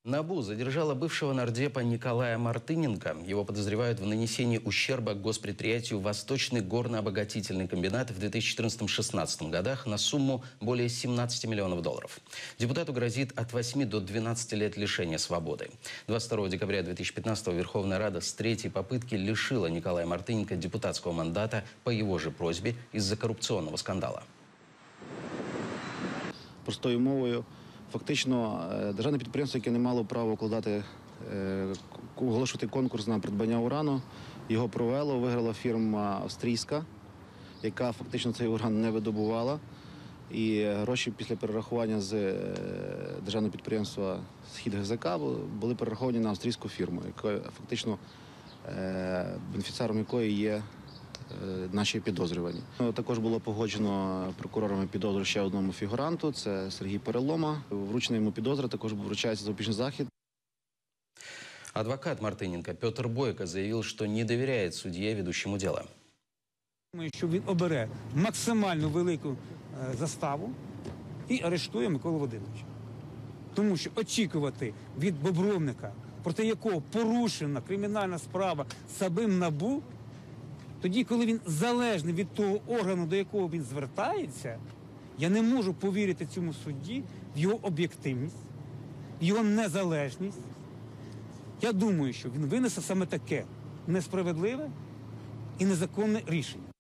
НАБУ задержала бывшего нардепа Николая Мартыненко. Его подозревают в нанесении ущерба госпредприятию «Восточный горно-обогатительный комбинат» в 2014-2016 годах на сумму более 17 миллионов долларов. Депутату грозит от 8 до 12 лет лишения свободы. 22 декабря 2015 Верховная Рада с третьей попытки лишила Николая Мартыненко депутатского мандата по его же просьбе из-за коррупционного скандала. Простою мовою, фактично, державне підприємство, яке не мало права оголошувати конкурс на придбання урану, його провело, виграла фірма австрійська, яка фактично цей уран не видобувала. І гроші після перерахування з державного підприємства «Схід-ГЗК» були перераховані на австрійську фірму, яка фактично бенефіціаром якої є наші підозрювані. Також було погоджено прокурорами підозру ще одному фігуранту, це Сергій Перелома. Вручена йому підозра, також вручається запобіжний захід. Адвокат Мартыненко Петр Бойко заявил, что не доверяет судье, ведущему дело. Думаю, що він обере максимально велику заставу і арештує Миколу Володимировича. Тому що очікувати від Бобровника, проти якого порушена кримінальна справа самим НАБУ, тоді, коли він залежний від того органу, до якого він звертається, я не можу повірити цьому судді в його об'єктивність, в його незалежність. Я думаю, що він винесе саме таке несправедливе і незаконне рішення.